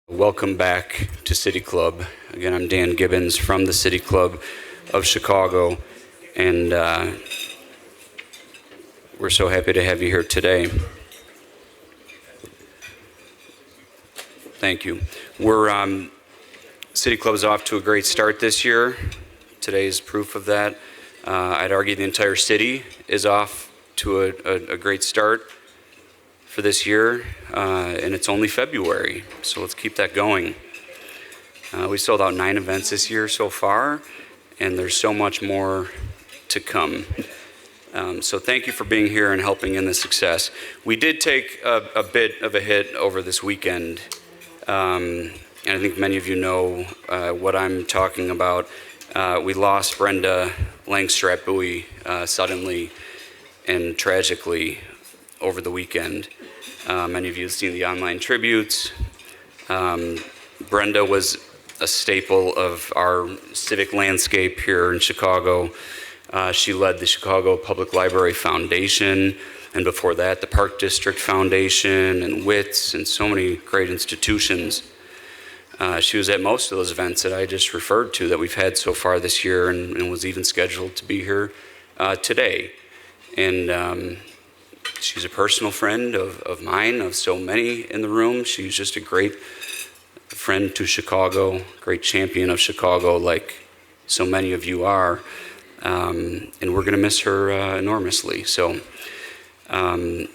Welcome back to City Club. Again, I'm Dan Gibbons from the City Club of Chicago, and we're so happy to have you here today. Thank you. City Club is off to a great start this year. Today is proof of that. I'd argue the entire city is off to a great start for this year, and it's only February, so let's keep that going. We sold out 9 events this year so far, and there's so much more to come. So thank you for being here and helping in this success. We did take a bit of a hit over this weekend, and I think many of you know what I'm talking about. We lost Brenda Langstrap-Bowie suddenly and tragically over the weekend. Many of you have seen the online tributes. Brenda was a staple of our civic landscape here in Chicago. She led the Chicago Public Library Foundation, and before that, the Park District Foundation and WITS and so many great institutions. She was at most of those events that I just referred to that we've had so far this year, and was even scheduled to be here today. And she's a personal friend of mine, of so many in the room. She's just a great friend to Chicago, great champion of Chicago, like so many of you are. And we're going to miss her enormously. So Brenda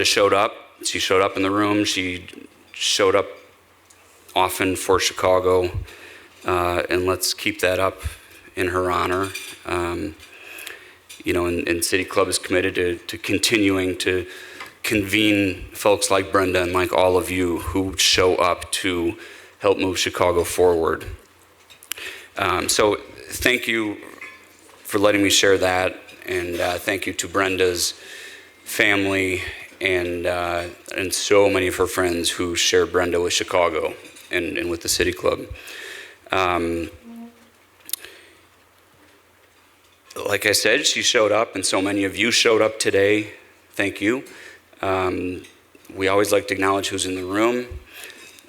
showed up. She showed up in the room. She showed up often for Chicago, and let's keep that up in her honor. And City Club is committed to continuing to convene folks like Brenda and like all of you who show up to help move Chicago forward. So thank you for letting me share that, and thank you to Brenda's family and so many of her friends who share Brenda with Chicago and with the City Club. Like I said, she showed up, and so many of you showed up today. Thank you. We always like to acknowledge who's in the room,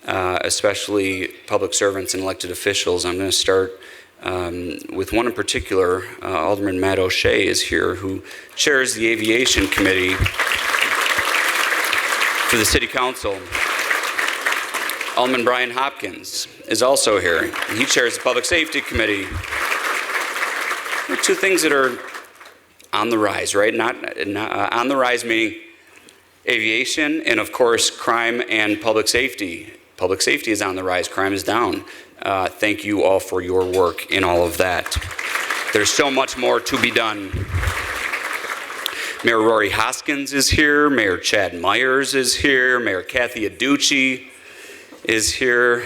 especially public servants and elected officials. I'm going to start with one in particular. Alderman Matt O'Shea is here, who chairs the Aviation Committee for the City Council. Alderman Brian Hopkins is also here. He chairs the Public Safety Committee. There are 2 things that are on the rise, right? Not on the rise, meaning aviation and, of course, crime and public safety. Public safety is on the rise. Crime is down. Thank you all for your work in all of that. There's so much more to be done. Mayor Rory Hoskins is here. Mayor Chad Myers is here. Mayor Kathy Aducci is here.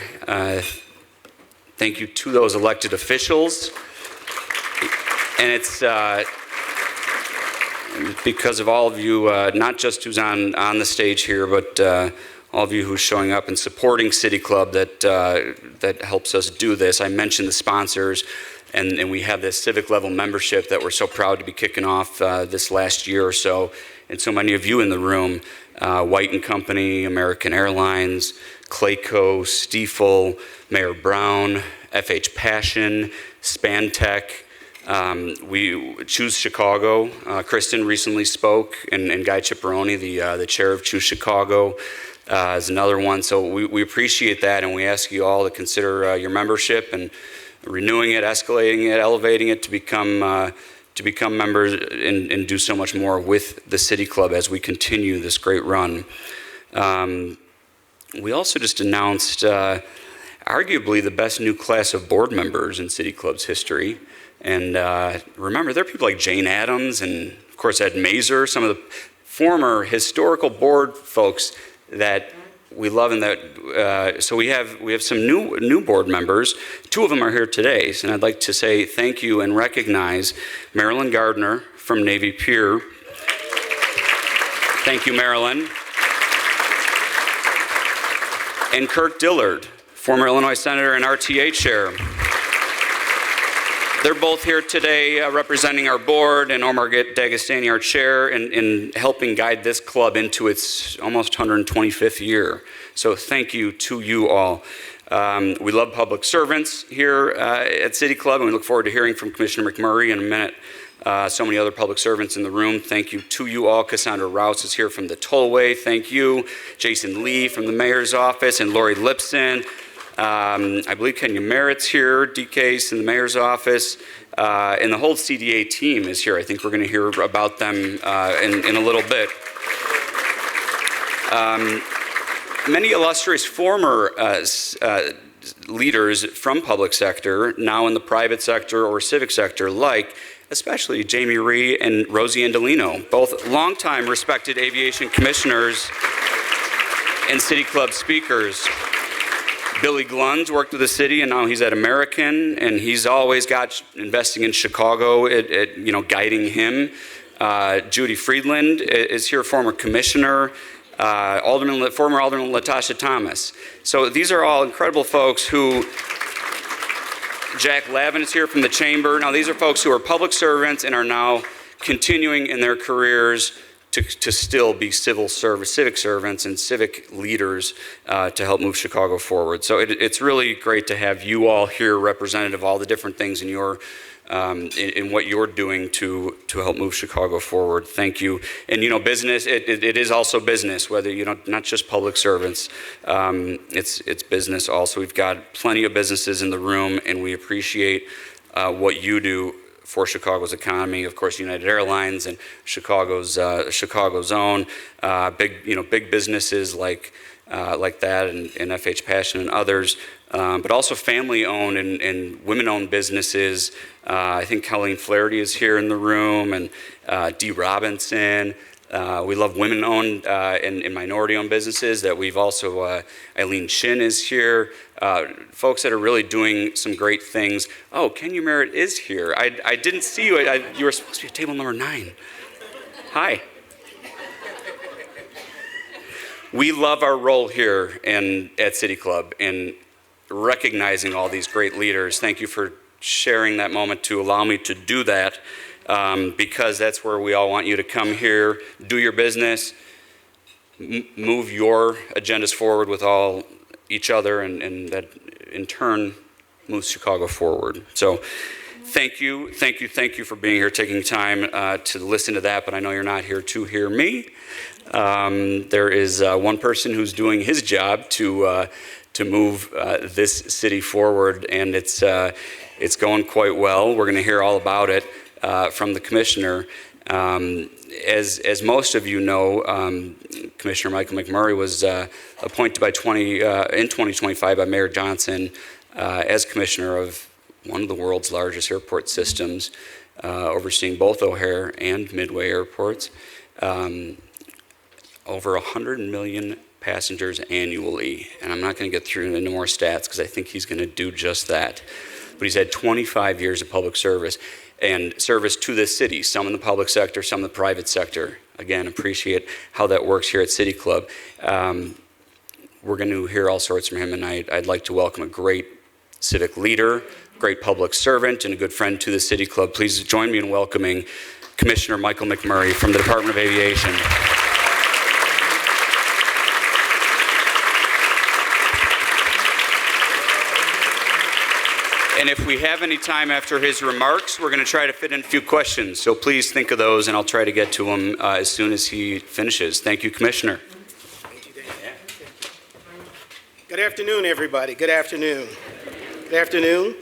Thank you to those elected officials. And it's because of all of you, not just who's on the stage here, but all of you who's showing up and supporting City Club that helps us do this. I mentioned the sponsors, and we have this civic level membership that we're so proud to be kicking off this last year or so. And so many of you in the room, White & Company, American Airlines, Clayco, Stiefel, Mayor Brown, FH Passion, Spantech, we Choose Chicago. Kristen recently spoke, and Guy Ciparoni, the chair of Choose Chicago, is another one. So we appreciate that, and we ask you all to consider your membership and renewing it, escalating it, elevating it to become members and do so much more with the City Club as we continue this great run. We also just announced arguably the best new class of board members in City Club's history. And remember, there are people like Jane Addams and, of course, Ed Mazer, some of the former historical board folks that we love. And that so we have some new board members. 2 of them are here today, and I'd like to say thank you and recognize Marilyn Gardner from Navy Pier. Thank you, Marilyn. And Kirk Dillard, former Illinois Senator and RTA Chair. They're both here today representing our board, and Omar Dagestani, our chair, in helping guide this club into its almost 125th year. So thank you to you all. We love public servants here at City Club, and we look forward to hearing from Commissioner McMurray in a minute. So many other public servants in the room. Thank you to you all. Cassandra Rouse is here from the Tollway. Thank you. Jason Lee from the Mayor's Office, and Lori Lipson. I believe Kenya Merritt's here, DCASE in the Mayor's Office. And the whole CDA team is here. I think we're going to hear about them in a little bit. Many illustrious former leaders from public sector, now in the private sector or civic sector, like especially Jamie Rhee and Rosie Andolino, both longtime respected aviation commissioners and City Club speakers. Billy Glund's worked with the city, and now he's at American, and he's always got investing in Chicago, guiding him. Judy Friedland is here, former commissioner. Former Alderman Latasha Thomas. So these are all incredible folks who. Jack Lavin is here from the chamber. Now these are folks who are public servants and are now continuing in their careers to still be civic servants and civic leaders to help move Chicago forward. So it's really great to have you all here, representative of all the different things in your in what you're doing to help move Chicago forward. Thank you. And business, it is also business, whether not just public servants. It's business also. We've got plenty of businesses in the room, and we appreciate what you do for Chicago's economy. Of course, United Airlines and Chicago's own big businesses like that, and FH Passion and others. But also family-owned and women-owned businesses. I think Colleen Flaherty is here in the room, and Dee Robinson. We love women-owned and minority-owned businesses that we've also, Eileen Shin is here. Folks that are really doing some great things. Oh, Kenya Merritt is here. I didn't see you. You were supposed to be at table number 9. Hi. We love our role here at City Club and recognizing all these great leaders. Thank you for sharing that moment to allow me to do that, because that's where we all want you to come here, do your business, move your agendas forward with each other, and that in turn moves Chicago forward. So thank you for being here, taking time to listen to that, but I know you're not here to hear me. There is one person who's doing his job to move this city forward, and it's going quite well. We're going to hear all about it from the commissioner. As most of you know, Commissioner Michael McMurray was appointed in 2025 by Mayor Johnson as commissioner of one of the world's largest airport systems, overseeing both O'Hare and Midway airports. Over 100 million passengers annually, and I'm not going to get through into more stats because I think he's going to do just that. But he's had 25 years of public service and service to this city, some in the public sector, some in the private sector. Again, appreciate how that works here at City Club. We're going to hear all sorts from him, and I'd like to welcome a great civic leader, great public servant, and a good friend to the City Club. Please join me in welcoming Commissioner Michael McMurray from the Department of Aviation. And if we have any time after his remarks, we're going to try to fit in a few questions. So please think of those, and I'll try to get to them as soon as he finishes. Thank you, Commissioner. Thank you, Dan. Good afternoon, everybody. Good afternoon. Good afternoon.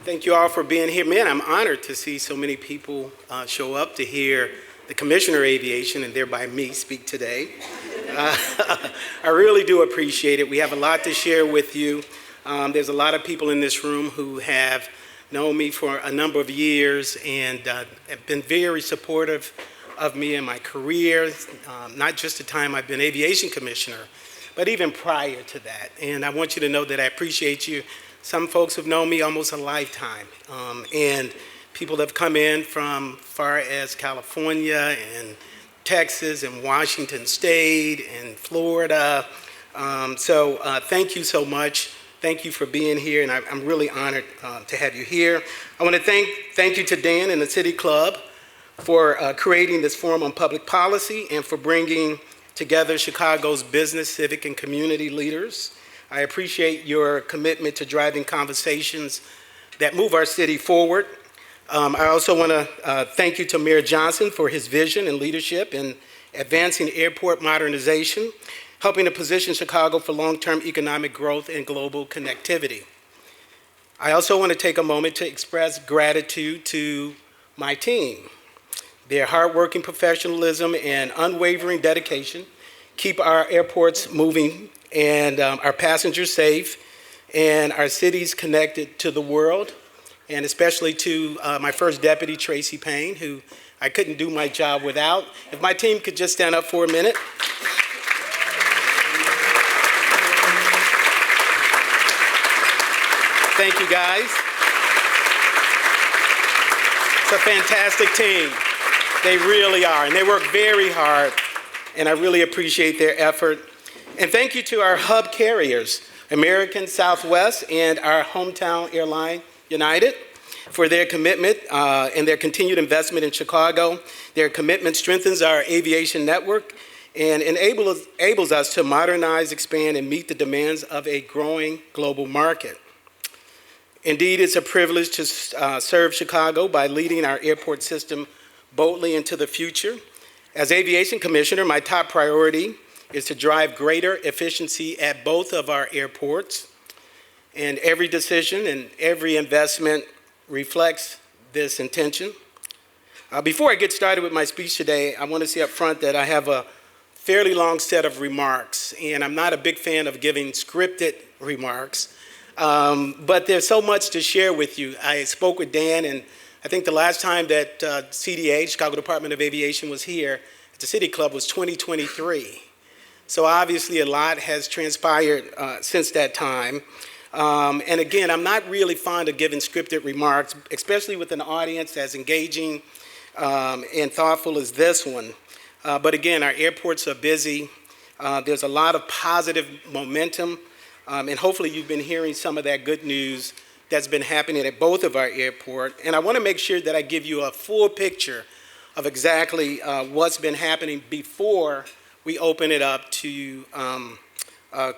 Thank you all for being here. Man, I'm honored to see so many people show up to hear the Commissioner of Aviation, and thereby me, speak today. I really do appreciate it. We have a lot to share with you. There's a lot of people in this room who have known me for a number of years and have been very supportive of me in my career, not just the time I've been aviation commissioner, but even prior to that. And I want you to know that I appreciate you. Some folks have known me almost a lifetime, and people have come in from far as California and Texas and Washington State and Florida. So thank you so much. Thank you for being here, and I'm really honored to have you here. I want to thank you to Dan and the City Club for creating this forum on public policy and for bringing together Chicago's business, civic, and community leaders. I appreciate your commitment to driving conversations that move our city forward. I also want to thank you to Mayor Johnson for his vision and leadership in advancing airport modernization, helping to position Chicago for long-term economic growth and global connectivity. I also want to take a moment to express gratitude to my team. Their hardworking professionalism and unwavering dedication keep our airports moving and our passengers safe and our cities connected to the world, and especially to my first deputy, Tracy Payne, who I couldn't do my job without. If my team could just stand up for a minute. Thank you, guys. It's a fantastic team. They really are, and they work very hard, and I really appreciate their effort. And thank you to our hub carriers, American, Southwest, and our hometown airline, United, for their commitment and their continued investment in Chicago. Their commitment strengthens our aviation network and enables us to modernize, expand, and meet the demands of a growing global market. Indeed, it's a privilege to serve Chicago by leading our airport system boldly into the future. As Aviation Commissioner, my top priority is to drive greater efficiency at both of our airports, and every decision and every investment reflects this intention. Before I get started with my speech today, I want to say up front that I have a fairly long set of remarks, and I'm not a big fan of giving scripted remarks. But there's so much to share with you. I spoke with Dan, and I think the last time that CDA, Chicago Department of Aviation, was here at the City Club was 2023. So obviously a lot has transpired since that time. And again, I'm not really fond of giving scripted remarks, especially with an audience as engaging and thoughtful as this one. But again, our airports are busy. There's a lot of positive momentum. And hopefully you've been hearing some of that good news that's been happening at both of our airports. And I want to make sure that I give you a full picture of exactly what's been happening before we open it up to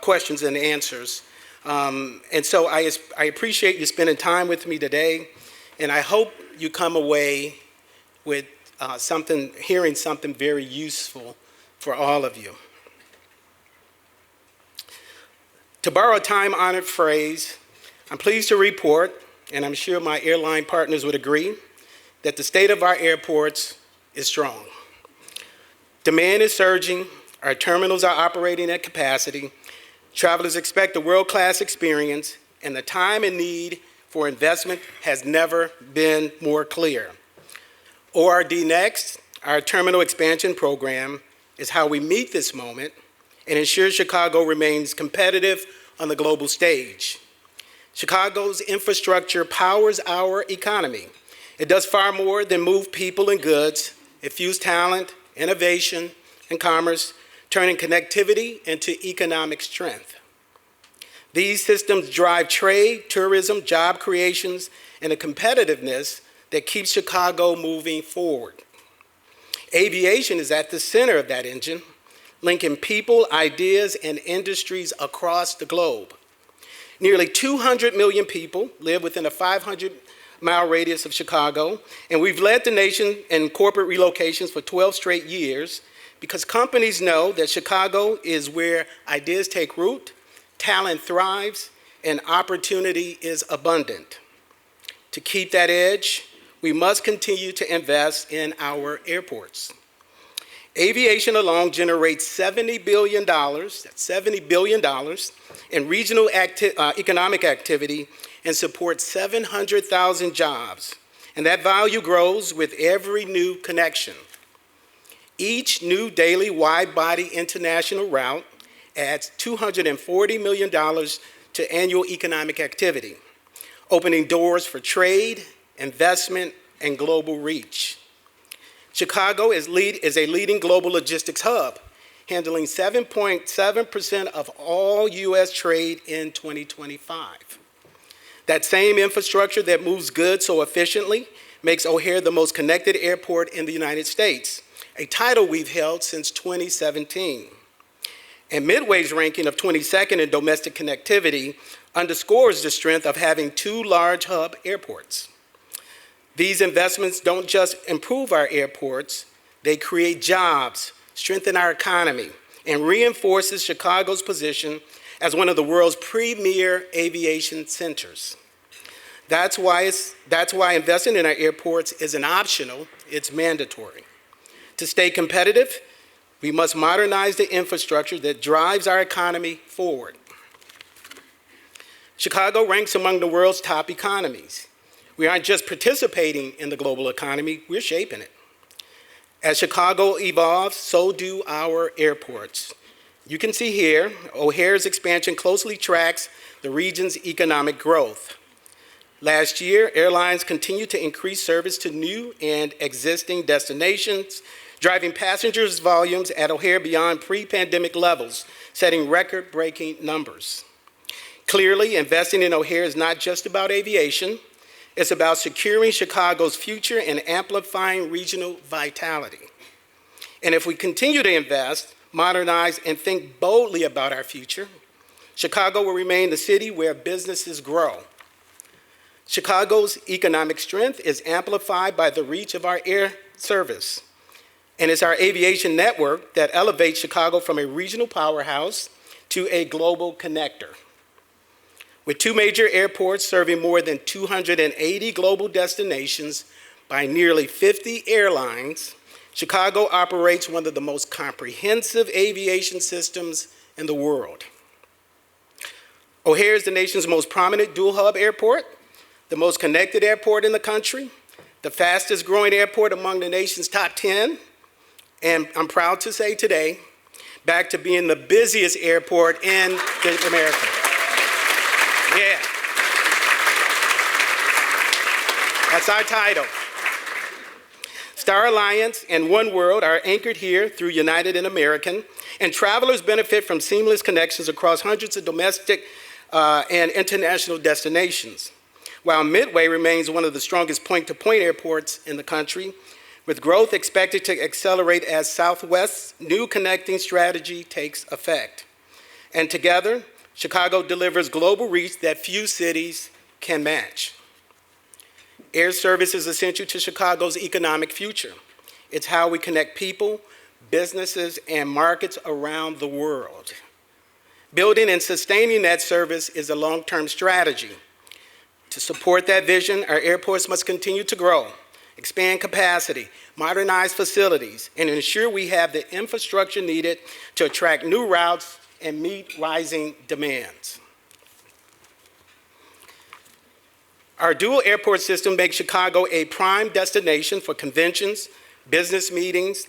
questions and answers. And so I appreciate you spending time with me today, and I hope you come away with hearing something very useful for all of you. To borrow a time-honored phrase, I'm pleased to report, and I'm sure my airline partners would agree, that the state of our airports is strong. Demand is surging, our terminals are operating at capacity, travelers expect a world-class experience, and the time and need for investment has never been more clear. ORD Next, our terminal expansion program, is how we meet this moment and ensure Chicago remains competitive on the global stage. Chicago's infrastructure powers our economy. It does far more than move people and goods. It fuels talent, innovation, and commerce, turning connectivity into economic strength. These systems drive trade, tourism, job creations, and a competitiveness that keeps Chicago moving forward. Aviation is at the center of that engine, linking people, ideas, and industries across the globe. Nearly 200 million people live within a 500-mile radius of Chicago, and we've led the nation in corporate relocations for 12 straight years because companies know that Chicago is where ideas take root, talent thrives, and opportunity is abundant. To keep that edge, we must continue to invest in our airports. Aviation alone generates $70 billion, that's $70 billion, in regional economic activity and supports 700,000 jobs. And that value grows with every new connection. Each new daily wide-body international route adds $240 million to annual economic activity, opening doors for trade, investment, and global reach. Chicago is a leading global logistics hub, handling 7.7% of all U.S. trade in 2025. That same infrastructure that moves goods so efficiently makes O'Hare the most connected airport in the United States, a title we've held since 2017. And Midway's ranking of 22nd in domestic connectivity underscores the strength of having two large hub airports. These investments don't just improve our airports, they create jobs, strengthen our economy, and reinforces Chicago's position as one of the world's premier aviation centers. That's why investing in our airports isn't optional, it's mandatory. To stay competitive, we must modernize the infrastructure that drives our economy forward. Chicago ranks among the world's top economies. We aren't just participating in the global economy, we're shaping it. As Chicago evolves, so do our airports. You can see here, O'Hare's expansion closely tracks the region's economic growth. Last year, airlines continued to increase service to new and existing destinations, driving passengers' volumes at O'Hare beyond pre-pandemic levels, setting record-breaking numbers. Clearly, investing in O'Hare is not just about aviation, it's about securing Chicago's future and amplifying regional vitality. And if we continue to invest, modernize, and think boldly about our future, Chicago will remain the city where businesses grow. Chicago's economic strength is amplified by the reach of our air service. And it's our aviation network that elevates Chicago from a regional powerhouse to a global connector. With two major airports serving more than 280 global destinations by nearly 50 airlines, Chicago operates one of the most comprehensive aviation systems in the world. O'Hare is the nation's most prominent dual-hub airport, the most connected airport in the country, the fastest growing airport among the nation's top 10, and I'm proud to say today, back to being the busiest airport in America. Yeah. That's our title. Star Alliance and One World are anchored here through United and American, and travelers benefit from seamless connections across hundreds of domestic and international destinations. While Midway remains one of the strongest point-to-point airports in the country, with growth expected to accelerate as Southwest's new connecting strategy takes effect. And together, Chicago delivers global reach that few cities can match. Air service is essential to Chicago's economic future. It's how we connect people, businesses, and markets around the world. Building and sustaining that service is a long-term strategy. To support that vision, our airports must continue to grow, expand capacity, modernize facilities, and ensure we have the infrastructure needed to attract new routes and meet rising demands. Our dual airport system makes Chicago a prime destination for conventions, business meetings,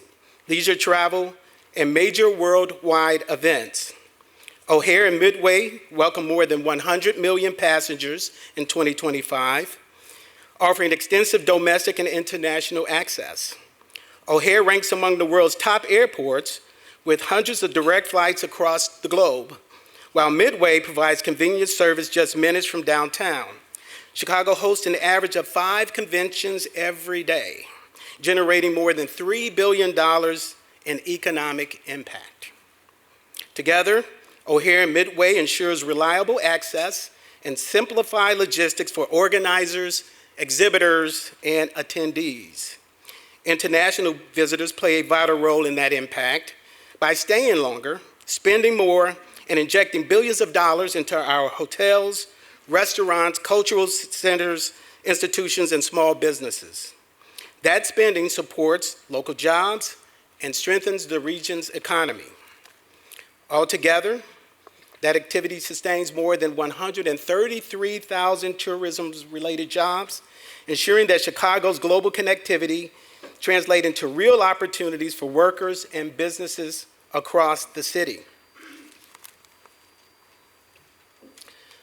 leisure travel, and major worldwide events. O'Hare and Midway welcome more than 100 million passengers in 2025, offering extensive domestic and international access. O'Hare ranks among the world's top airports with hundreds of direct flights across the globe, while Midway provides convenient service just minutes from downtown. Chicago hosts an average of 5 conventions every day, generating more than $3 billion in economic impact. Together, O'Hare and Midway ensures reliable access and simplified logistics for organizers, exhibitors, and attendees. International visitors play a vital role in that impact by staying longer, spending more, and injecting billions of dollars into our hotels, restaurants, cultural centers, institutions, and small businesses. That spending supports local jobs and strengthens the region's economy. Altogether, that activity sustains more than 133,000 tourism-related jobs, ensuring that Chicago's global connectivity translates into real opportunities for workers and businesses across the city.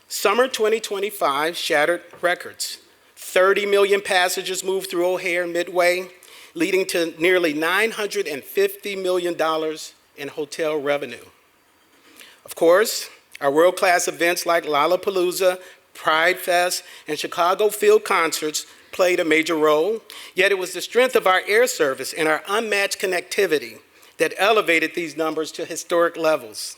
Summer 2025 shattered records. 30 million passengers moved through O'Hare Midway, leading to nearly $950 million in hotel revenue. Of course, our world-class events like Lollapalooza, Pride Fest, and Chicago Field concerts played a major role, yet it was the strength of our air service and our unmatched connectivity that elevated these numbers to historic levels.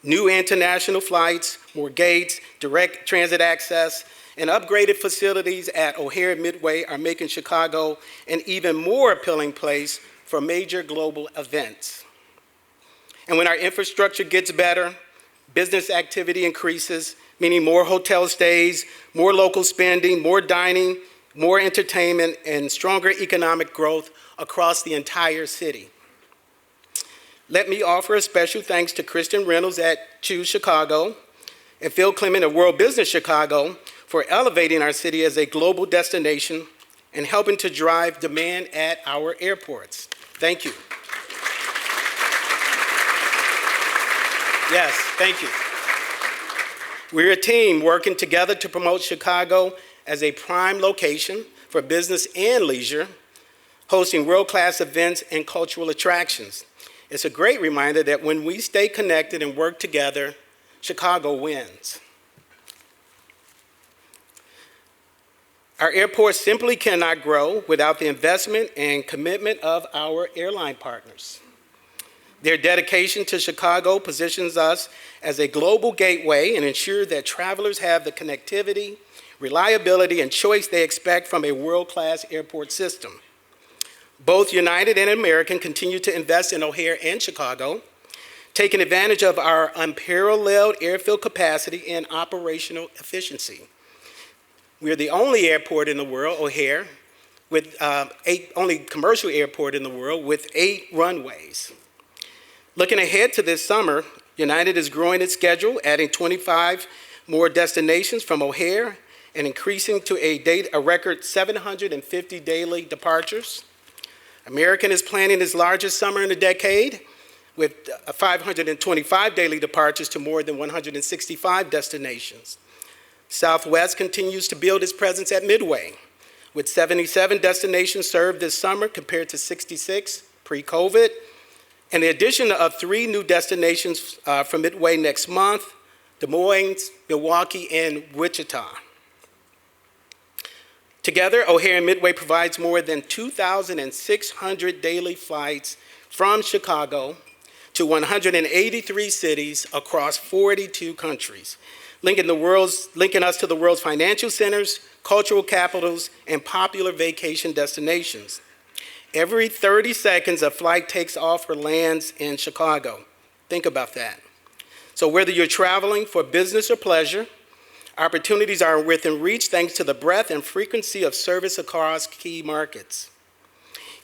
New international flights, more gates, direct transit access, and upgraded facilities at O'Hare and Midway are making Chicago an even more appealing place for major global events. And when our infrastructure gets better, business activity increases, meaning more hotel stays, more local spending, more dining, more entertainment, and stronger economic growth across the entire city. Let me offer a special thanks to Kristen Reynolds at Choose Chicago and Phil Clement of World Business Chicago for elevating our city as a global destination and helping to drive demand at our airports. Thank you. Yes, thank you. We're a team working together to promote Chicago as a prime location for business and leisure, hosting world-class events and cultural attractions. It's a great reminder that when we stay connected and work together, Chicago wins. Our airport simply cannot grow without the investment and commitment of our airline partners. Their dedication to Chicago positions us as a global gateway and ensures that travelers have the connectivity, reliability, and choice they expect from a world-class airport system. Both United and American continue to invest in O'Hare and Chicago, taking advantage of our unparalleled airfield capacity and operational efficiency. We are the only airport in the world, O'Hare, with only commercial airport in the world with 8 runways. Looking ahead to this summer, United is growing its schedule, adding 25 more destinations from O'Hare and increasing to a record 750 daily departures. American is planning its largest summer in a decade with 525 daily departures to more than 165 destinations. Southwest continues to build its presence at Midway, with 77 destinations served this summer compared to 66 pre-COVID, and the addition of 3 new destinations from Midway next month, Des Moines, Milwaukee, and Wichita. Together, O'Hare and Midway provides more than 2,600 daily flights from Chicago to 183 cities across 42 countries, linking us to the world's financial centers, cultural capitals, and popular vacation destinations. Every 30 seconds, a flight takes off or lands in Chicago. Think about that. So whether you're traveling for business or pleasure, opportunities are within reach thanks to the breadth and frequency of service across key markets.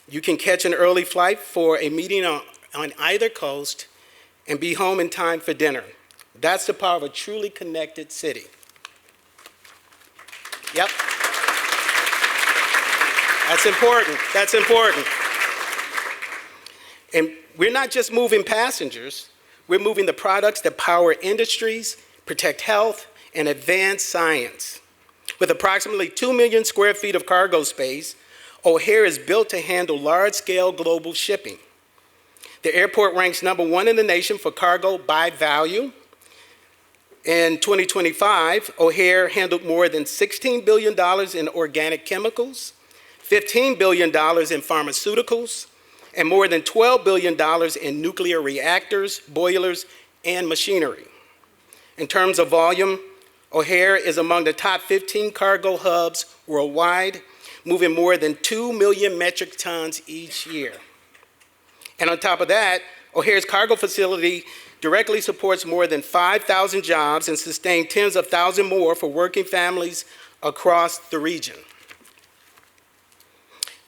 You can catch an early flight for a meeting on either coast and be home in time for dinner. That's the power of a truly connected city. Yep. That's important. That's important. And we're not just moving passengers, we're moving the products that power industries, protect health, and advance science. With approximately 2 million square feet of cargo space, O'Hare is built to handle large-scale global shipping. The airport ranks #1 in the nation for cargo by value. In 2025, O'Hare handled more than $16 billion in organic chemicals, $15 billion in pharmaceuticals, and more than $12 billion in nuclear reactors, boilers, and machinery. In terms of volume, O'Hare is among the top 15 cargo hubs worldwide, moving more than 2 million metric tons each year. And on top of that, O'Hare's cargo facility directly supports more than 5,000 jobs and sustains tens of thousands more for working families across the region.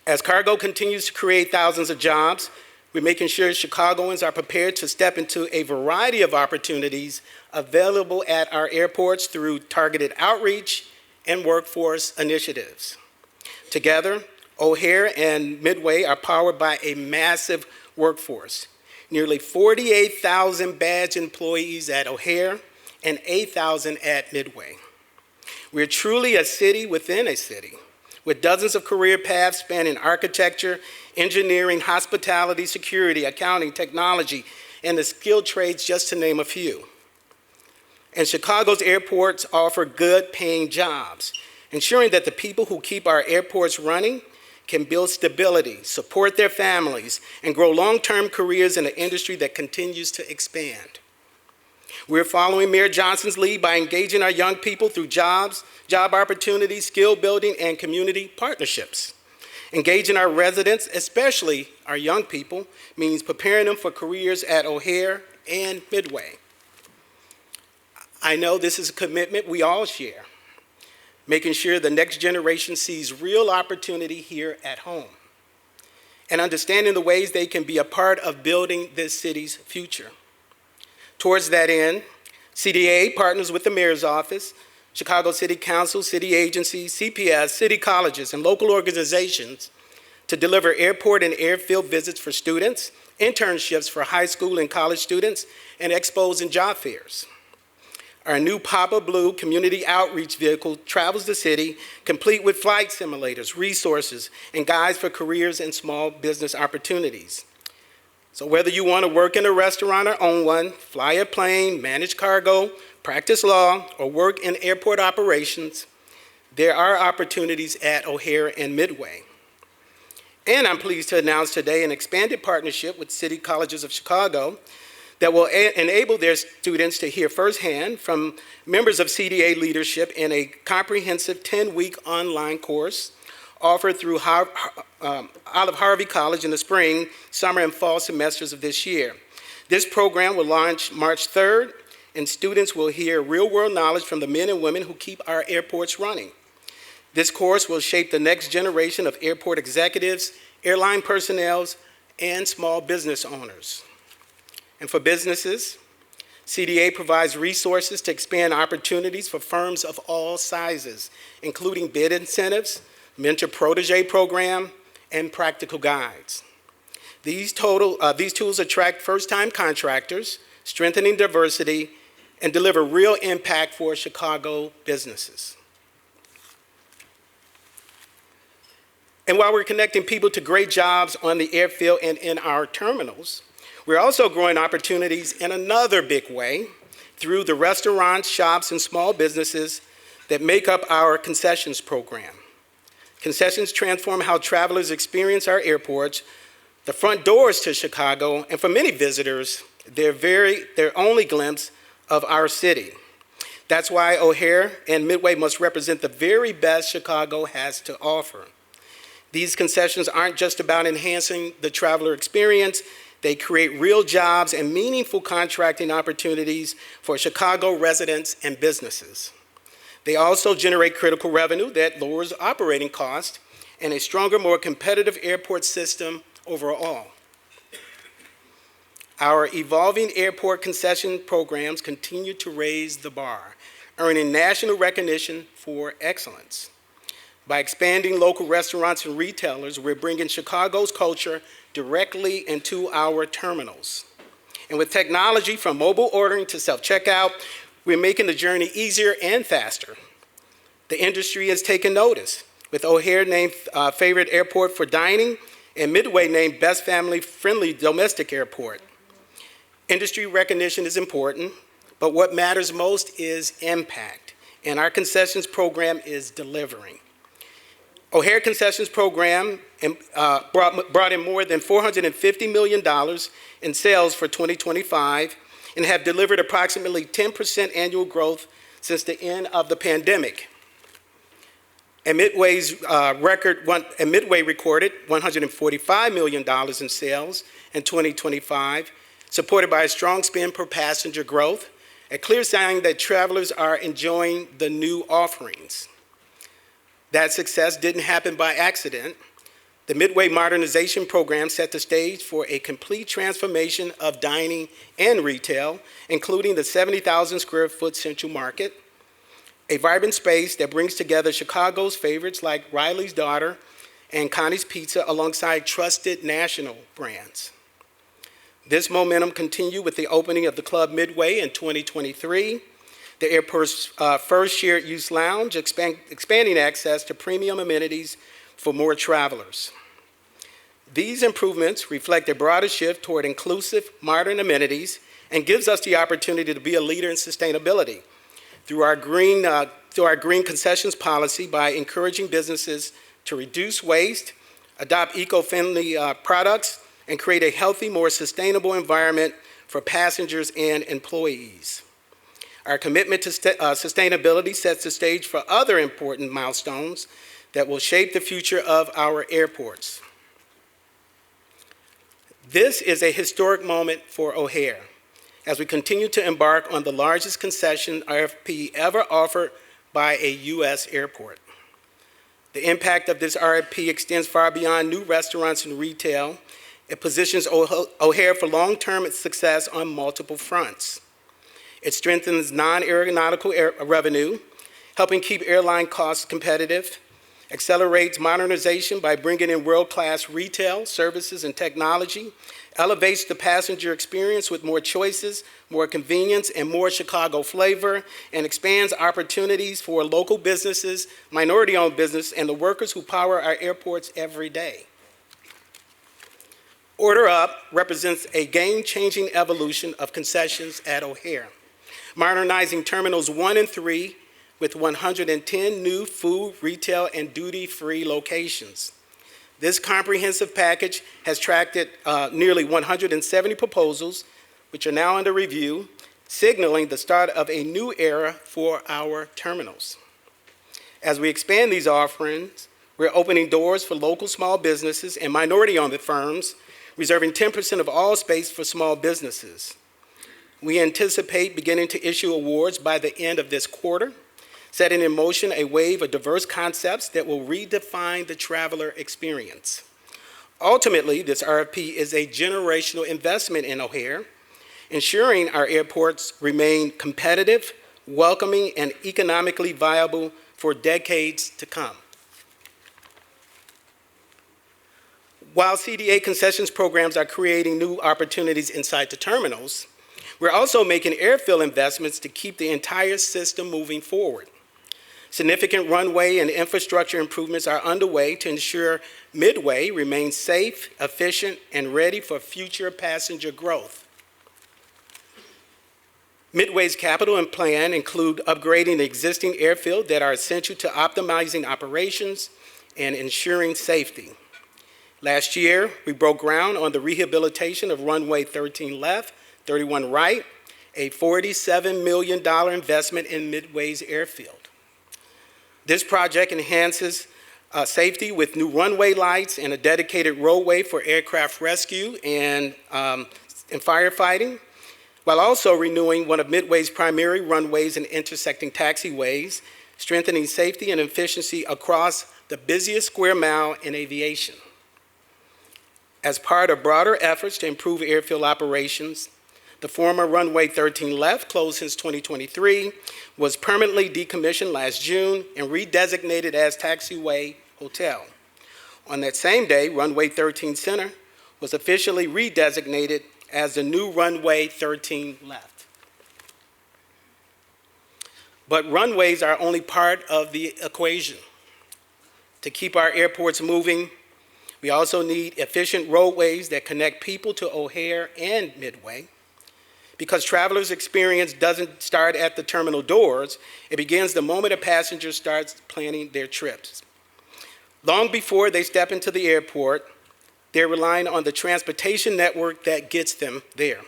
As cargo continues to create thousands of jobs, we're making sure Chicagoans are prepared to step into a variety of opportunities available at our airports through targeted outreach and workforce initiatives. Together, O'Hare and Midway are powered by a massive workforce. Nearly 48,000 badge employees at O'Hare and 8,000 at Midway. We're truly a city within a city, with dozens of career paths spanning architecture, engineering, hospitality, security, accounting, technology, and the skilled trades, just to name a few. And Chicago's airports offer good paying jobs. ensuring that the people who keep our airports running can build stability, support their families, and grow long-term careers in an industry that continues to expand. We're following Mayor Johnson's lead by engaging our young people through job opportunities, skill building, and community partnerships. Engaging our residents, especially our young people, means preparing them for careers at O'Hare and Midway. I know this is a commitment we all share, making sure the next generation sees real opportunity here at home, and understanding the ways they can be a part of building this city's future. Towards that end, CDA partners with the Mayor's Office, Chicago City Council, city agencies, CPS, city colleges, and local organizations to deliver airport and airfield visits for students, internships for high school and college students, and expos and job fairs. Our new Papa Blue community outreach vehicle travels the city, complete with flight simulators, resources, and guides for careers and small business opportunities. So whether you want to work in a restaurant or own one, fly a plane, manage cargo, practice law, or work in airport operations, there are opportunities at O'Hare and Midway. And I'm pleased to announce today an expanded partnership with City Colleges of Chicago that will enable their students to hear firsthand from members of CDA leadership in a comprehensive 10-week online course offered through Olive Harvey College in the spring, summer, and fall semesters of this year. This program will launch March 3rd, and students will hear real-world knowledge from the men and women who keep our airports running. This course will shape the next generation of airport executives, airline personnel, and small business owners. And for businesses, CDA provides resources to expand opportunities for firms of all sizes, including bid incentives, mentor-protege program, and practical guides. These tools attract first-time contractors, strengthening diversity, and deliver real impact for Chicago businesses. And while we're connecting people to great jobs on the airfield and in our terminals, we're also growing opportunities in another big way through the restaurants, shops, and small businesses that make up our concessions program. Concessions transform how travelers experience our airports, the front doors to Chicago, and for many visitors, their only glimpse of our city. That's why O'Hare and Midway must represent the very best Chicago has to offer. These concessions aren't just about enhancing the traveler experience, they create real jobs and meaningful contracting opportunities for Chicago residents and businesses. They also generate critical revenue that lowers operating costs and a stronger, more competitive airport system overall. Our evolving airport concession programs continue to raise the bar, earning national recognition for excellence. By expanding local restaurants and retailers, we're bringing Chicago's culture directly into our terminals. And with technology from mobile ordering to self-checkout, we're making the journey easier and faster. The industry has taken notice, with O'Hare named favorite airport for dining and Midway named best family-friendly domestic airport. Industry recognition is important, but what matters most is impact, and our concessions program is delivering. O'Hare Concessions Program brought in more than $450 million in sales for 2025 and have delivered approximately 10% annual growth since the end of the pandemic. And Midway recorded $145 million in sales in 2025, supported by a strong spend per passenger growth, a clear sign that travelers are enjoying the new offerings. That success didn't happen by accident. The Midway Modernization Program set the stage for a complete transformation of dining and retail, including the 70,000 square foot Central Market, a vibrant space that brings together Chicago's favorites like Riley's Daughter and Connie's Pizza alongside trusted national brands. This momentum continued with the opening of the Club Midway in 2023, the airport's first shared use lounge, expanding access to premium amenities for more travelers. These improvements reflect a broader shift toward inclusive, modern amenities and gives us the opportunity to be a leader in sustainability. Through our green through our green concessions policy by encouraging businesses to reduce waste, adopt eco-friendly products, and create a healthy, more sustainable environment for passengers and employees. Our commitment to sustainability sets the stage for other important milestones that will shape the future of our airports. This is a historic moment for O'Hare as we continue to embark on the largest concession RFP ever offered by a U.S. airport. The impact of this RFP extends far beyond new restaurants and retail. It positions O'Hare for long-term success on multiple fronts. It strengthens non-aeronautical revenue, helping keep airline costs competitive, accelerates modernization by bringing in world-class retail, services, and technology, elevates the passenger experience with more choices, more convenience, and more Chicago flavor, and expands opportunities for local businesses, minority-owned business, and the workers who power our airports every day. Order Up represents a game-changing evolution of concessions at O'Hare, modernizing Terminals 1 and 3 with 110 new food, retail, and duty-free locations. This comprehensive package has attracted nearly 170 proposals, which are now under review, signaling the start of a new era for our terminals. As we expand these offerings, we're opening doors for local small businesses and minority-owned firms, reserving 10% of all space for small businesses. We anticipate beginning to issue awards by the end of this quarter, setting in motion a wave of diverse concepts that will redefine the traveler experience. Ultimately, this RFP is a generational investment in O'Hare, ensuring our airports remain competitive, welcoming, and economically viable for decades to come. While CDA concessions programs are creating new opportunities inside the terminals, we're also making airfield investments to keep the entire system moving forward. Significant runway and infrastructure improvements are underway to ensure Midway remains safe, efficient, and ready for future passenger growth. Midway's capital and plan include upgrading the existing airfield that are essential to optimizing operations and ensuring safety. Last year, we broke ground on the rehabilitation of runway 13 left, 31 right, a $47 million investment in Midway's airfield. This project enhances safety with new runway lights and a dedicated roadway for aircraft rescue and firefighting, while also renewing one of Midway's primary runways and intersecting taxiways, strengthening safety and efficiency across the busiest square mile in aviation. As part of broader efforts to improve airfield operations, the former runway 13 left, closed since 2023, was permanently decommissioned last June and redesignated as Taxiway Hotel. On that same day, runway 13 center was officially redesignated as the new runway 13 left. But runways are only part of the equation. To keep our airports moving, we also need efficient roadways that connect people to O'Hare and Midway. Because travelers' experience doesn't start at the terminal doors, it begins the moment a passenger starts planning their trips. Long before they step into the airport, they're relying on the transportation network that gets them there.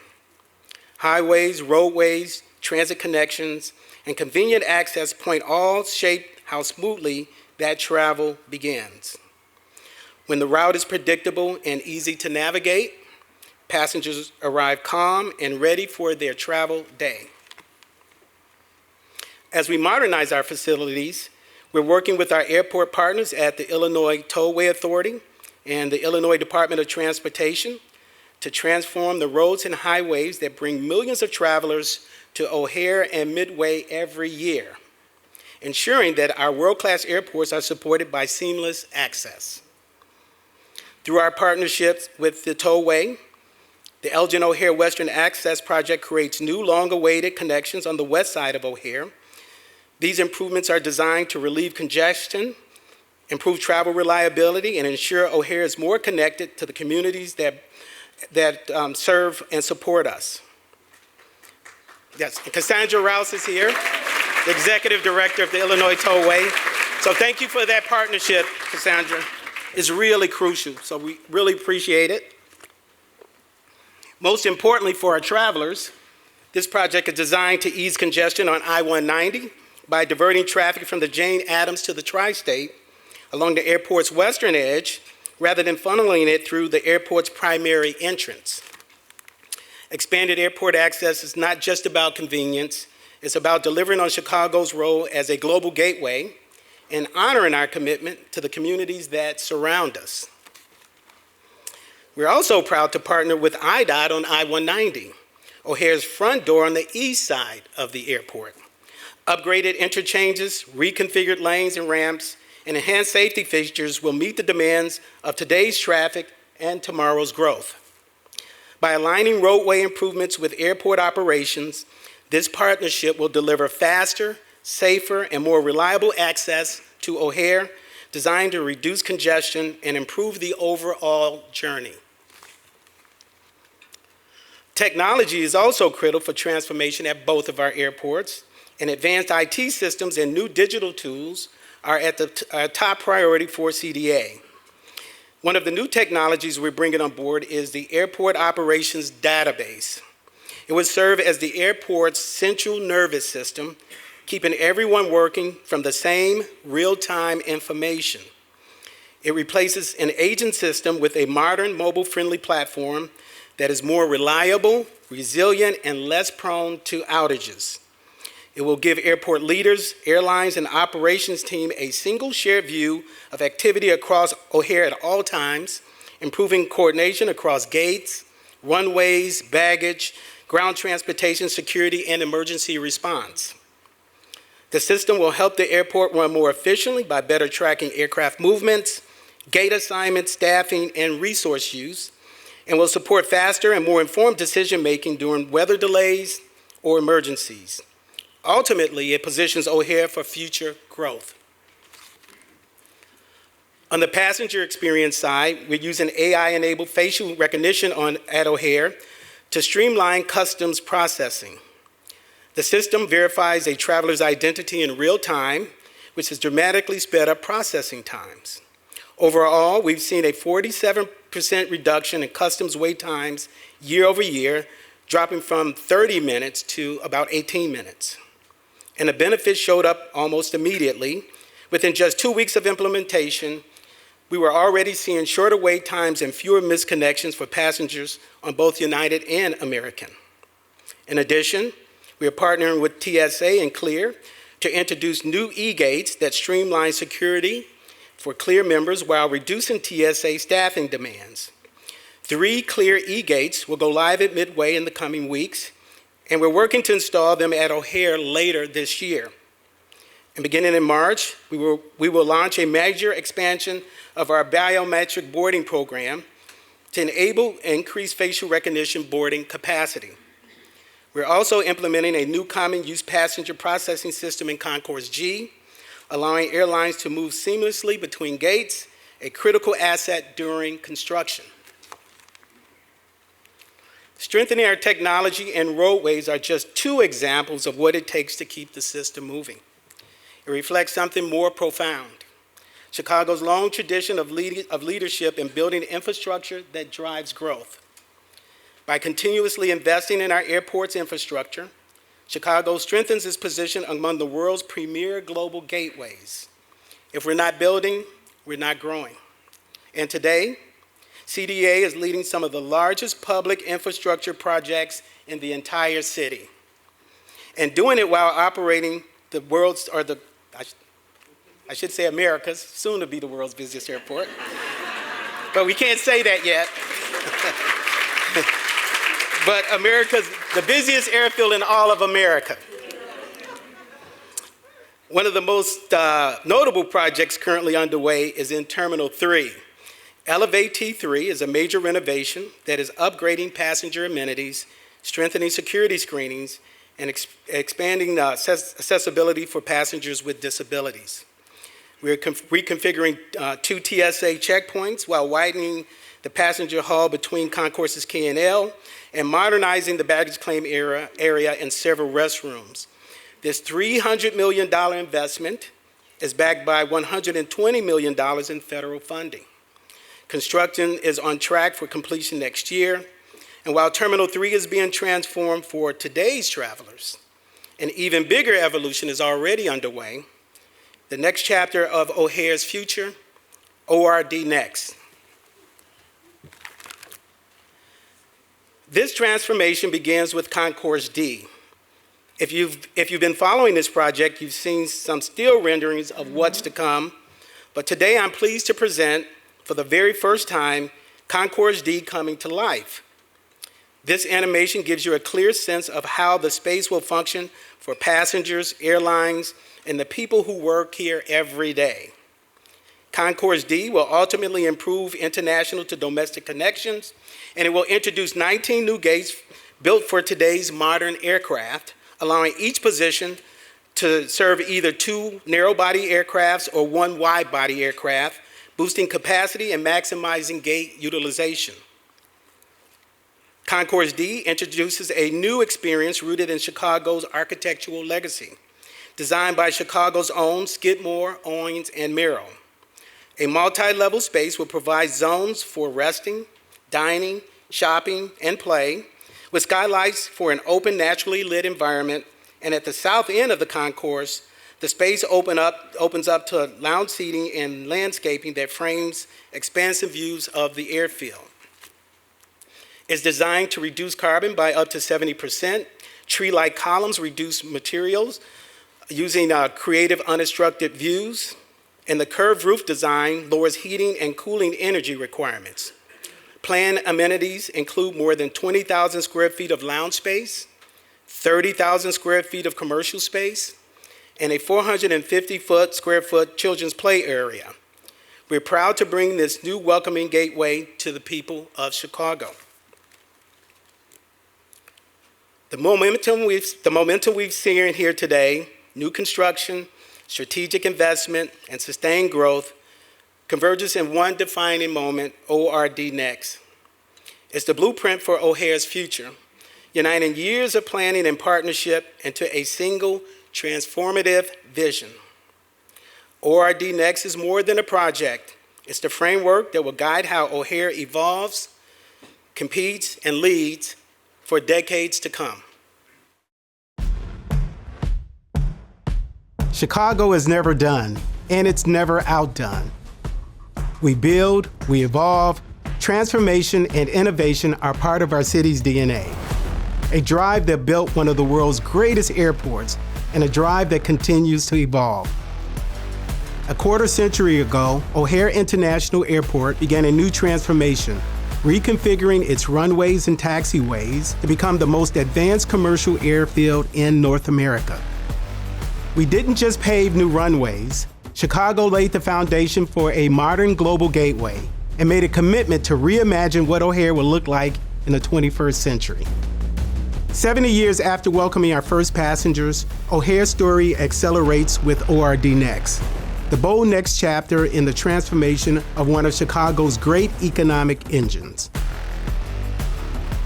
Highways, roadways, transit connections, and convenient access point all shape how smoothly that travel begins. When the route is predictable and easy to navigate, passengers arrive calm and ready for their travel day. As we modernize our facilities, we're working with our airport partners at the Illinois Tollway Authority and the Illinois Department of Transportation to transform the roads and highways that bring millions of travelers to O'Hare and Midway every year, ensuring that our world-class airports are supported by seamless access. Through our partnerships with the Tollway, the Elgin O'Hare Western Access Project creates new long-awaited connections on the west side of O'Hare. These improvements are designed to relieve congestion, improve travel reliability, and ensure O'Hare is more connected to the communities that serve and support us. Yes, Cassandra Rouse is here. the Executive Director of the Illinois Tollway. So thank you for that partnership, Cassandra. It's really crucial, so we really appreciate it. Most importantly for our travelers, this project is designed to ease congestion on I-190 by diverting traffic from the Jane Addams to the Tri-State along the airport's western edge, rather than funneling it through the airport's primary entrance. Expanded airport access is not just about convenience, it's about delivering on Chicago's role as a global gateway and honoring our commitment to the communities that surround us. We're also proud to partner with IDOT on I-190, O'Hare's front door on the east side of the airport. Upgraded interchanges, reconfigured lanes and ramps, and enhanced safety features will meet the demands of today's traffic and tomorrow's growth. By aligning roadway improvements with airport operations, this partnership will deliver faster, safer, and more reliable access to O'Hare, designed to reduce congestion and improve the overall journey. Technology is also critical for transformation at both of our airports, and advanced IT systems and new digital tools are at the top priority for CDA. One of the new technologies we're bringing on board is the Airport Operations Database. It would serve as the airport's central nervous system, keeping everyone working from the same real-time information. It replaces an aging system with a modern mobile-friendly platform that is more reliable, resilient, and less prone to outages. It will give airport leaders, airlines, and operations team a single shared view of activity across O'Hare at all times, improving coordination across gates, runways, baggage, ground transportation, security, and emergency response. The system will help the airport run more efficiently by better tracking aircraft movements, gate assignments, staffing, and resource use, and will support faster and more informed decision-making during weather delays or emergencies. Ultimately, it positions O'Hare for future growth. On the passenger experience side, we're using AI-enabled facial recognition at O'Hare to streamline customs processing. The system verifies a traveler's identity in real time, which has dramatically sped up processing times. Overall, we've seen a 47% reduction in customs wait times year over year, dropping from 30 minutes to about 18 minutes. And the benefits showed up almost immediately. Within just 2 weeks of implementation, we were already seeing shorter wait times and fewer missed connections for passengers on both United and American. In addition, we are partnering with TSA and Clear to introduce new e-gates that streamline security for Clear members while reducing TSA staffing demands. 3 Clear e-gates will go live at Midway in the coming weeks, and we're working to install them at O'Hare later this year. And beginning in March, we will launch a major expansion of our biometric boarding program to enable increased facial recognition boarding capacity. We're also implementing a new common use passenger processing system in Concourse G, allowing airlines to move seamlessly between gates, a critical asset during construction. Strengthening our technology and roadways are just 2 examples of what it takes to keep the system moving. It reflects something more profound: Chicago's long tradition of leadership in building infrastructure that drives growth. By continuously investing in our airport's infrastructure, Chicago strengthens its position among the world's premier global gateways. If we're not building, we're not growing. And today, CDA is leading some of the largest public infrastructure projects in the entire city, and doing it while operating the world's, I should say America's, soon to be the world's busiest airport. But we can't say that yet. But America's, the busiest airfield in all of America. One of the most notable projects currently underway is in Terminal 3. Elevate T3 is a major renovation that is upgrading passenger amenities, strengthening security screenings, and expanding accessibility for passengers with disabilities. We're reconfiguring 2 TSA checkpoints while widening the passenger hall between concourses K and L, and modernizing the baggage claim area and several restrooms. This $300 million investment is backed by $120 million in federal funding. Construction is on track for completion next year, and while Terminal 3 is being transformed for today's travelers, an even bigger evolution is already underway. The next chapter of O'Hare's future, ORD Next. This transformation begins with Concourse D. If you've been following this project, you've seen some still renderings of what's to come, but today I'm pleased to present, for the very first time, Concourse D coming to life. This animation gives you a clear sense of how the space will function for passengers, airlines, and the people who work here every day. Concourse D will ultimately improve international to domestic connections, and it will introduce 19 new gates built for today's modern aircraft, allowing each position to serve either 2 narrow-body aircrafts or 1 wide-body aircraft, boosting capacity and maximizing gate utilization. Concourse D introduces a new experience rooted in Chicago's architectural legacy, designed by Chicago's own Skidmore, Owens, and Merrill. A multi-level space will provide zones for resting, dining, shopping, and play, with skylights for an open, naturally lit environment. And at the south end of the concourse, the space opens up to lounge seating and landscaping that frames expansive views of the airfield. It's designed to reduce carbon by up to 70%. Tree-like columns reduce materials using creative unobstructed views. And the curved roof design lowers heating and cooling energy requirements. Planned amenities include more than 20,000 square feet of lounge space, 30,000 square feet of commercial space, and a 450 square foot children's play area. We're proud to bring this new welcoming gateway to the people of Chicago. The momentum we've seen here today, new construction, strategic investment, and sustained growth, converges in one defining moment, ORD Next. It's the blueprint for O'Hare's future, uniting years of planning and partnership into a single transformative vision. ORD Next is more than a project. It's the framework that will guide how O'Hare evolves, competes, and leads for decades to come. Chicago is never done, and it's never outdone. We build, we evolve. Transformation and innovation are part of our city's DNA. A drive that built one of the world's greatest airports, and a drive that continues to evolve. A quarter century ago, O'Hare International Airport began a new transformation, reconfiguring its runways and taxiways to become the most advanced commercial airfield in North America. We didn't just pave new runways. Chicago laid the foundation for a modern global gateway and made a commitment to reimagine what O'Hare will look like in the 21st century. 70 years after welcoming our first passengers, O'Hare's story accelerates with ORD Next, the bold next chapter in the transformation of one of Chicago's great economic engines.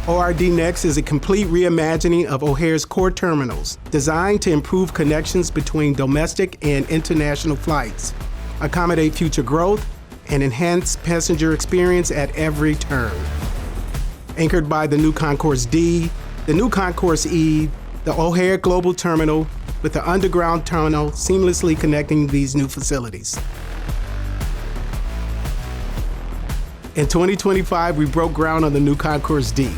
ORD Next is a complete reimagining of O'Hare's core terminals, designed to improve connections between domestic and international flights, accommodate future growth, and enhance passenger experience at every turn. Anchored by the new Concourse D, the new Concourse E, the O'Hare Global Terminal, with the underground tunnel seamlessly connecting these new facilities. In 2025, we broke ground on the new Concourse D,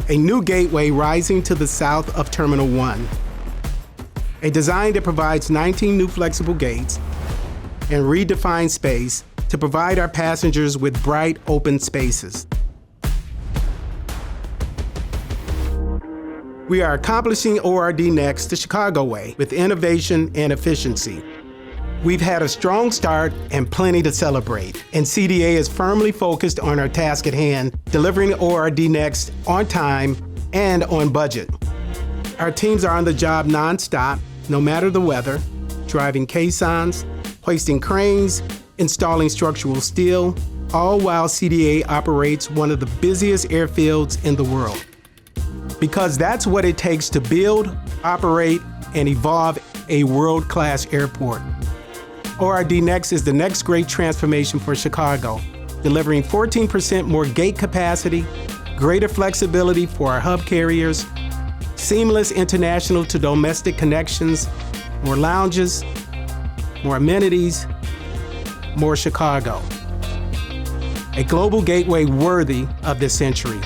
a new gateway rising to the south of Terminal 1, a design that provides 19 new flexible gates and redefined space to provide our passengers with bright, open spaces. We are accomplishing ORD Next the Chicago way with innovation and efficiency. We've had a strong start and plenty to celebrate, and CDA is firmly focused on our task at hand, delivering ORD Next on time and on budget. Our teams are on the job nonstop, no matter the weather, driving caissons, hoisting cranes, installing structural steel, all while CDA operates one of the busiest airfields in the world. Because that's what it takes to build, operate, and evolve a world-class airport. ORD Next is the next great transformation for Chicago, delivering 14% more gate capacity, greater flexibility for our hub carriers, seamless international to domestic connections, more lounges, more amenities, more Chicago. A global gateway worthy of this century.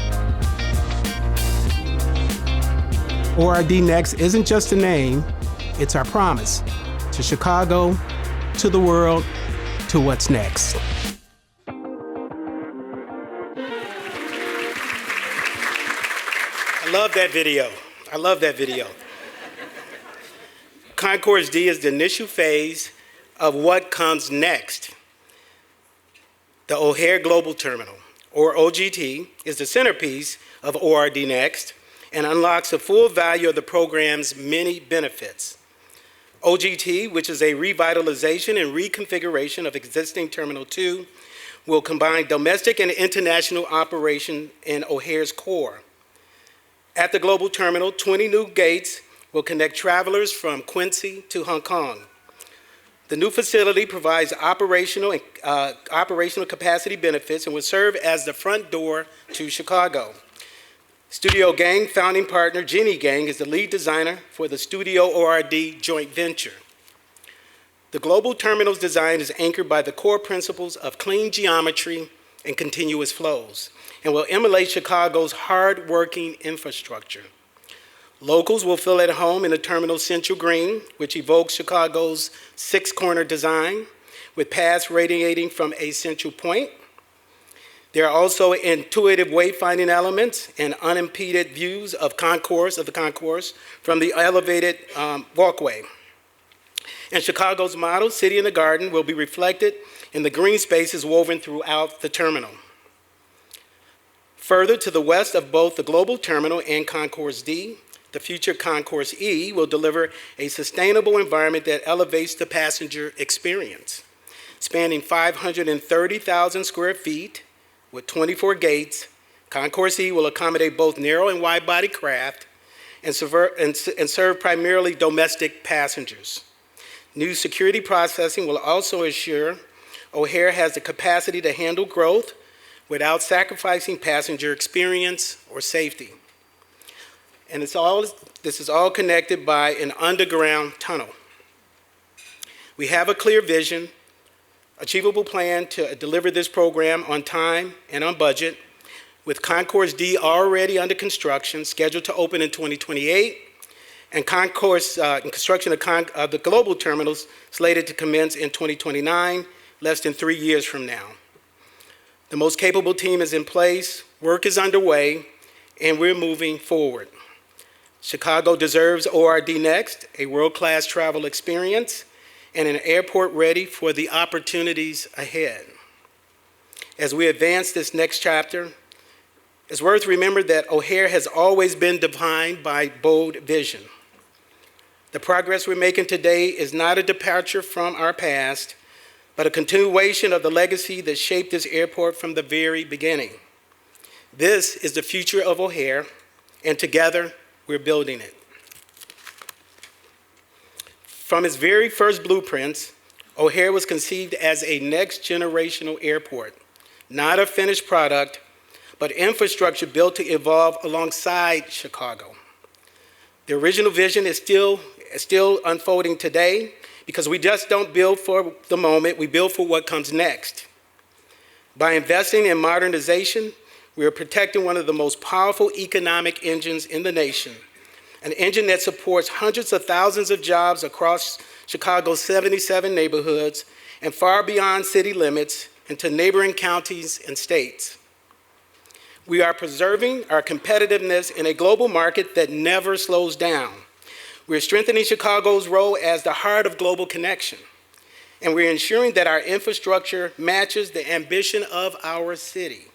ORD Next isn't just a name, it's our promise to Chicago, to the world, to what's next. I love that video. I love that video. Concourse D is the initial phase of what comes next. The O'Hare Global Terminal, or OGT, is the centerpiece of ORD Next and unlocks the full value of the program's many benefits. OGT, which is a revitalization and reconfiguration of existing Terminal 2, will combine domestic and international operation in O'Hare's core. At the Global Terminal, 20 new gates will connect travelers from Quincy to Hong Kong. The new facility provides operational capacity benefits and will serve as the front door to Chicago. Studio Gang founding partner Jeannie Gang is the lead designer for the Studio ORD joint venture. The Global Terminal's design is anchored by the core principles of clean geometry and continuous flows, and will emulate Chicago's hard-working infrastructure. Locals will feel at home in the terminal's central green, which evokes Chicago's six-corner design, with paths radiating from a central point. There are also intuitive wayfinding elements and unimpeded views of the concourse from the elevated walkway. And Chicago's model, City in the Garden, will be reflected in the green spaces woven throughout the terminal. Further to the west of both the Global Terminal and Concourse D, the future Concourse E will deliver a sustainable environment that elevates the passenger experience. Spanning 530,000 square feet with 24 gates, Concourse E will accommodate both narrow and wide-body craft and serve primarily domestic passengers. New security processing will also ensure O'Hare has the capacity to handle growth without sacrificing passenger experience or safety. And this is all connected by an underground tunnel. We have a clear vision, achievable plan to deliver this program on time and on budget, with Concourse D already under construction, scheduled to open in 2028, and construction of the Global Terminals slated to commence in 2029, less than 3 years from now. The most capable team is in place, work is underway, and we're moving forward. Chicago deserves ORD Next, a world-class travel experience, and an airport ready for the opportunities ahead. As we advance this next chapter, it's worth remembering that O'Hare has always been defined by bold vision. The progress we're making today is not a departure from our past, but a continuation of the legacy that shaped this airport from the very beginning. This is the future of O'Hare, and together, we're building it. From its very first blueprints, O'Hare was conceived as a next-generational airport, not a finished product, but infrastructure built to evolve alongside Chicago. The original vision is still unfolding today, because we just don't build for the moment, we build for what comes next. By investing in modernization, we are protecting one of the most powerful economic engines in the nation, an engine that supports hundreds of thousands of jobs across Chicago's 77 neighborhoods and far beyond city limits into neighboring counties and states. We are preserving our competitiveness in a global market that never slows down. We're strengthening Chicago's role as the heart of global connection, and we're ensuring that our infrastructure matches the ambition of our city.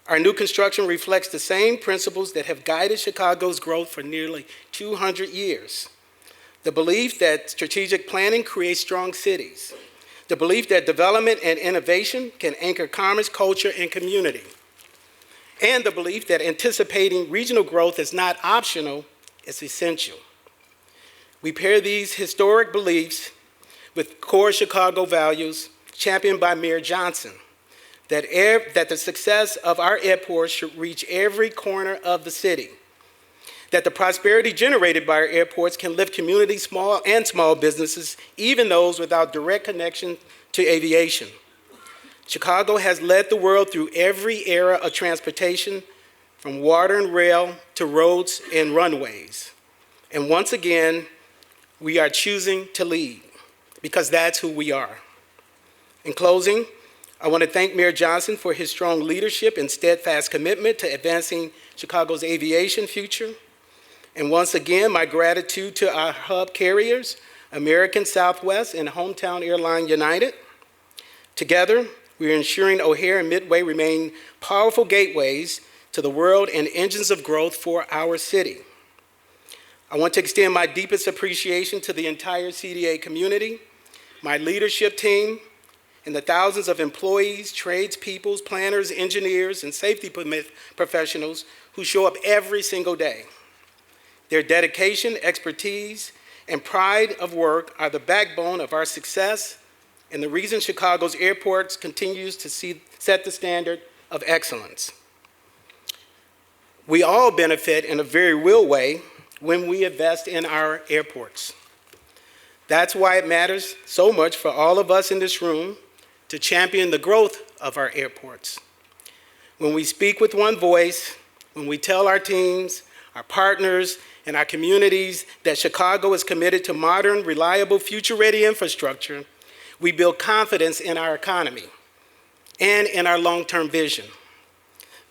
Our new construction reflects the same principles that have guided Chicago's growth for nearly 200 years. The belief that strategic planning creates strong cities. The belief that development and innovation can anchor commerce, culture, and community. And the belief that anticipating regional growth is not optional, it's essential. We pair these historic beliefs with core Chicago values championed by Mayor Johnson, that the success of our airport should reach every corner of the city, that the prosperity generated by our airports can lift communities, small businesses, even those without direct connection to aviation. Chicago has led the world through every era of transportation, from water and rail to roads and runways. And once again, we are choosing to lead because that's who we are. In closing, I want to thank Mayor Johnson for his strong leadership and steadfast commitment to advancing Chicago's aviation future. And once again, my gratitude to our hub carriers, American, Southwest, and Hometown Airline United. Together, we are ensuring O'Hare and Midway remain powerful gateways to the world and engines of growth for our city. I want to extend my deepest appreciation to the entire CDA community, my leadership team, and the thousands of employees, tradespeople, planners, engineers, and safety professionals who show up every single day. Their dedication, expertise, and pride of work are the backbone of our success and the reason Chicago's airports continues to set the standard of excellence. We all benefit in a very real way when we invest in our airports. That's why it matters so much for all of us in this room to champion the growth of our airports. When we speak with one voice, when we tell our teams, our partners, and our communities that Chicago is committed to modern, reliable, future-ready infrastructure, we build confidence in our economy and in our long-term vision.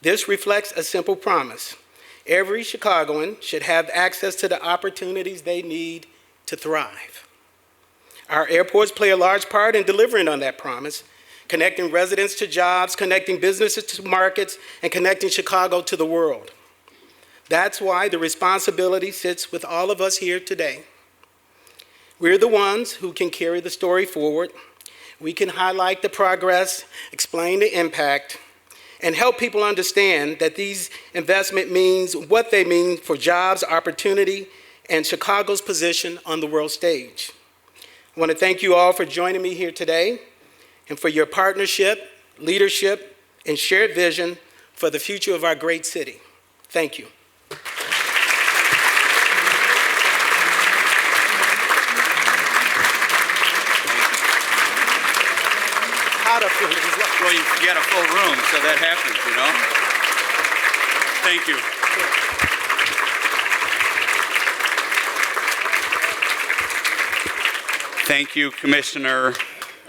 This reflects a simple promise. Every Chicagoan should have access to the opportunities they need to thrive. Our airports play a large part in delivering on that promise, connecting residents to jobs, connecting businesses to markets, and connecting Chicago to the world. That's why the responsibility sits with all of us here today. We're the ones who can carry the story forward. We can highlight the progress, explain the impact, and help people understand that these investment means what they mean for jobs, opportunity, and Chicago's position on the world stage. I want to thank you all for joining me here today and for your partnership, leadership, and shared vision for the future of our great city. Thank you. Well, you got a full room, so that happens, you know? Thank you. Thank you, Commissioner.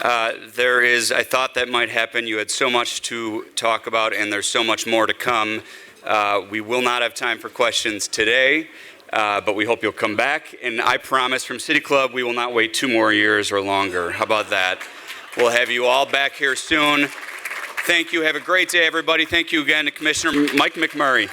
I thought that might happen. You had so much to talk about, and there's so much more to come. We will not have time for questions today, but we hope you'll come back. And I promise from City Club, we will not wait 2 more years or longer. How about that? We'll have you all back here soon. Thank you. Have a great day, everybody. Thank you again to Commissioner Mike McMurray.